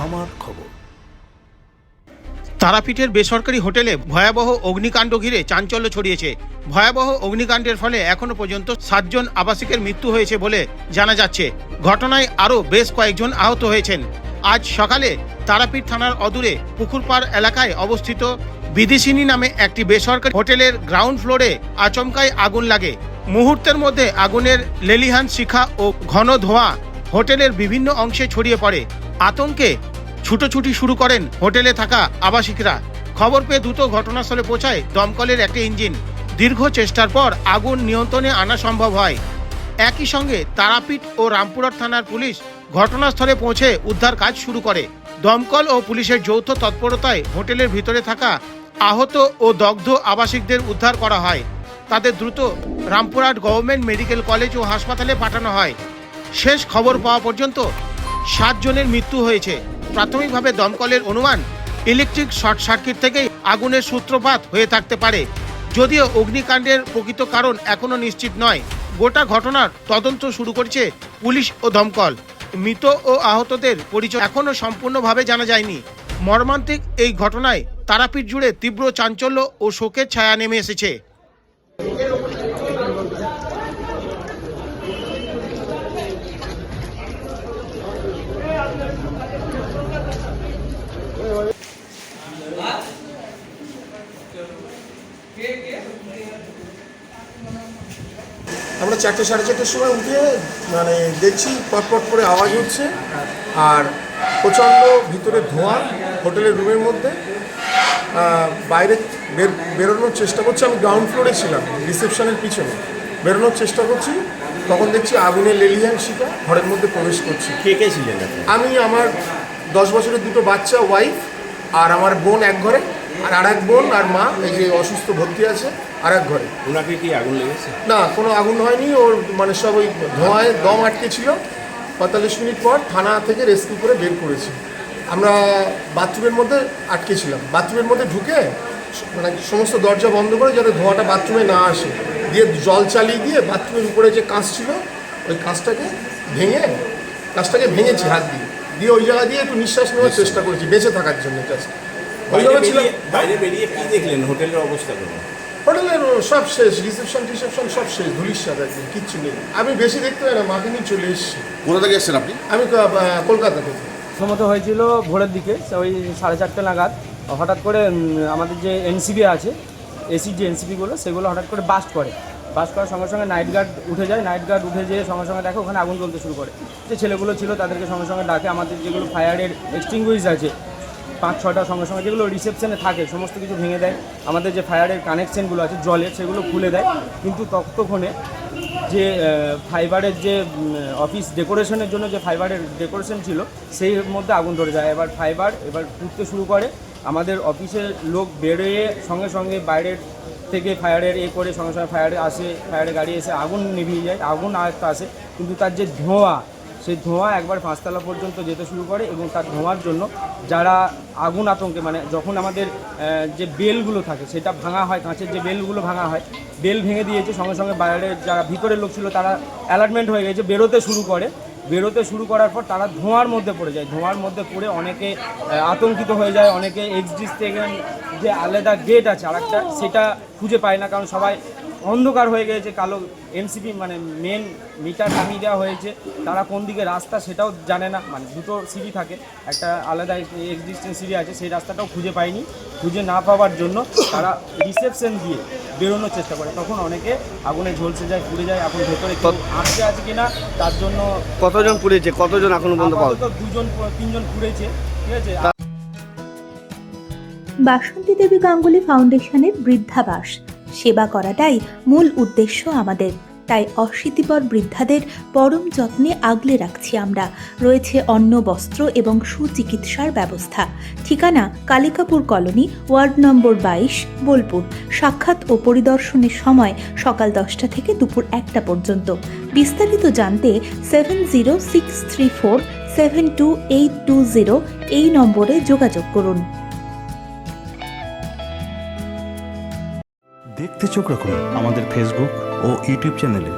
আমার খবর। তারাপীঠের বেসরকারি হোটেলে ভয়াবহ অগ্নিকাণ্ড ঘিরে চাঞ্চল্য ছড়িয়েছে। ভয়াবহ অগ্নিকাণ্ডের ফলে এখনো পর্যন্ত 7 জন আবাসিকের মৃত্যু হয়েছে বলে জানা যাচ্ছে। ঘটনায় আরও বেশ কয়েকজন আহত হয়েছেন। আজ সকালে তারাপীঠ থানার অদূরে পুকুরপাড় এলাকায় অবস্থিত বিদিশিনী নামে একটি বেসরকারি হোটেলের গ্রাউন্ড ফ্লোরে আচমকায় আগুন লাগে। মুহূর্তের মধ্যে আগুনের লেলিহান শিখা ও ঘন ধোঁয়া হোটেলের বিভিন্ন অংশে ছড়িয়ে পড়ে। আতঙ্কে ছুটোছুটি শুরু করেন হোটেলে থাকা আবাসিকরা। খবর পেয়ে দ্রুত ঘটনাস্থলে পৌঁছায় দমকলের একটি ইঞ্জিন। দীর্ঘ চেষ্টার পর আগুন নিয়ন্ত্রণে আনা সম্ভব হয়। একই সঙ্গে তারাপীঠ ও রামপুরহাট থানার পুলিশ ঘটনাস্থলে পৌঁছে উদ্ধার কাজ শুরু করে। দমকল ও পুলিশের যৌথ তৎপরতায় হোটেলের ভিতরে থাকা আহত ও দগ্ধ আবাসিকদের উদ্ধার করা হয়। তাদের দ্রুত রামপুরহাট গভর্নমেন্ট মেডিকেল কলেজ ও হাসপাতালে পাঠানো হয়। শেষ খবর পাওয়া পর্যন্ত 7 জনের মৃত্যু হয়েছে। প্রাথমিকভাবে দমকলের অনুমান ইলেকট্রিক শর্ট সার্কিট থেকেই আগুনের সূত্রপাত হয়ে থাকতে পারে। যদিও অগ্নিকাণ্ডের প্রকৃত কারণ এখনও নিশ্চিত নয়। গোটা ঘটনার তদন্ত শুরু করেছে পুলিশ ও দমকল। মৃত ও আহতদের পরিচয় এখনও সম্পূর্ণভাবে জানা যায়নি। মর্মান্তিক এই ঘটনায় তারাপীঠ জুড়ে তীব্র চাঞ্চল্য ও শোকের ছায়া নেমে এসেছে। আমরা 4টে সাড়ে 4টের সময় উঠে দেখছি পটপট করে আওয়াজ হচ্ছে আর প্রচণ্ড ভিতরে ধোঁয়া হোটেলের রুমের মধ্যে। বাইরে বেরোনোর চেষ্টা করছি, আমি গ্রাউন্ড ফ্লোরে ছিলাম রিসেপশনের পিছনে। বেরোনোর চেষ্টা করছি, তখন দেখছি আগুনের লেলিহান শিখা ঘরের মধ্যে প্রবেশ করছি। কে কে ছিলেন? আমি, আমার 10 বছরের 2টো বাচ্চা, ওয়াইফ, আর আমার বোন এক ঘরে, আর এক বোন আর মা এই যে অসুস্থ ভর্তি আছে আর এক ঘরে। ওনাকে কি আগুন লেগেছে? না, কোনো আগুন হয়নি। ওর সব ওই ধোঁয়ায় দম আটকে ছিল। 45 মিনিট পর থানা থেকে রেস্কিউ করে বের করেছি। আমরা বাথরুমের মধ্যে আটকে ছিলাম। বাথরুমের মধ্যে ঢুকে সমস্ত দরজা বন্ধ করে যাতে ধোঁয়াটা বাথরুমে না আসে দিয়ে জল চালিয়ে দিয়ে বাথরুমের উপরে যে কাঁচ ছিল ওই কাঁচটাকে ভেঙেছি হাত দিয়ে ওই জায়গা দিয়ে একটু নিঃশ্বাস নেওয়ার চেষ্টা করেছি বেঁচে থাকার জন্য। জাস্ট বাইরে বেরিয়ে কি দেখলেন? হোটেলের অবস্থা কেমন? হোটেলের সব শেষ, রিসেপশন সব শেষ, ধুলির সাথে একদম কিচ্ছু নেই। আমি বেশি দেখতে পাই না, মাকে নিয়ে চলে এসেছি। কোথা থেকে এসেছেন আপনি? আমি কলকাতা থেকে। প্রথমত হয়েছিল ভোরের দিকে, ওই 4:30 নাগাদ হঠাৎ করে আমাদের যে এনসিবি আছে, এসির যে এনসিবিগুলো সেগুলো হঠাৎ করে বাস্ট করার সঙ্গে সঙ্গে নাইট গার্ড উঠে যায়। নাইট গার্ড উঠে যেয়ে সঙ্গে সঙ্গে দেখে ওখানে আগুন জ্বলতে শুরু করে। যে ছেলেগুলো ছিল তাদেরকে সঙ্গে সঙ্গে ডাকে। আমাদের যেগুলো ফায়ারের এক্সটিংগুইশ আছে 5-6টা সঙ্গে সঙ্গে যেগুলো রিসেপশনে থাকে সমস্ত কিছু ভেঙে দেয়। আমাদের যে ফায়ারের কানেকশানগুলো আছে জলের সেগুলো খুলে দেয়। কিন্তু ততক্ষণে যে ফাইবারের যে অফিস ডেকোরেশনের জন্য যে ফাইবারের ডেকোরেশন ছিল সেই মধ্যে আগুন ধরে যায়। ফাইবার পুড়তে শুরু করে। আমাদের অফিসের লোক বেরোয়ে সঙ্গে সঙ্গে বাইরের থেকে ফায়ারের করে সঙ্গে সঙ্গে ফায়ারের গাড়ি এসে আগুন নিভিয়ে যায়। আগুন আরেকটা আসে, কিন্তু তার যে ধোঁয়া, সেই ধোঁয়া একবার 5তলা পর্যন্ত যেতে শুরু করে। এবং তার ধোঁয়ার জন্য যারা আগুন আতঙ্কে যখন আমাদের যে বেলগুলো থাকে সেটা ভাঙা হয়, কাঁচের যে বেলগুলো ভাঙা হয়, বেল ভেঙে দিয়েছে। সঙ্গে সঙ্গে বাইরের যারা ভিতরের লোক ছিল তারা অ্যালার্টমেন্ট হয়ে গেছে, বেরোতে শুরু করার পর তারা ধোঁয়ার মধ্যে পড়ে যায়। ধোঁয়ার মধ্যে পড়ে অনেকে আতঙ্কিত হয়ে যায়। অনেকে এক্সিট থেকে যে আলাদা গেট আছে আরেকটা, সেটা খুঁজে পায় না, কারণ সবাই অন্ধকার হয়ে গেছে। কালো এমসিপি মেন মিটার নামিয়ে দেওয়া হয়েছে, তারা কোন দিকে রাস্তা সেটাও জানে না। 2টো সিঁড়ি থাকে, একটা আলাদা এক্সিস্টিং সিঁড়ি আছে, সেই রাস্তাটাও খুঁজে পায়নি। খুঁজে না পাওয়ার জন্য তারা রিসেপশন দিয়ে বেরোনোর চেষ্টা করে। তখন অনেকে আগুনে ঝলসে যায়, পুড়ে যায়। এখন ভেতরে আটকে আছে কিনা তার জন্য কতজন পুড়েছে, কতজন এখনো পর্যন্ত পাওয়া যায়? 2-3জন পুড়েছে, ঠিক আছে। বাসন্তী দেবী গাঙ্গুলি ফাউন্ডেশনের বৃদ্ধাবাস সেবা করাটাই মূল উদ্দেশ্য আমাদের। তাই অশীতিপর বৃদ্ধাদের পরম যত্নে আগলে রাখছি আমরা। রয়েছে অন্ন, বস্ত্র এবং সুচিকিৎসার ব্যবস্থা। ঠিকানা Kalikapur colony, ward number 22, Bolpur. সাক্ষাৎ ও পরিদর্শনের সময় সকাল 10টা থেকে দুপুর 1টা পর্যন্ত। বিস্তারিত জানতে 7063472820 এই নম্বরে যোগাযোগ করুন। দেখতে চোখ রাখুন আমাদের ফেসবুক ও ইউটিউব চ্যানেলে।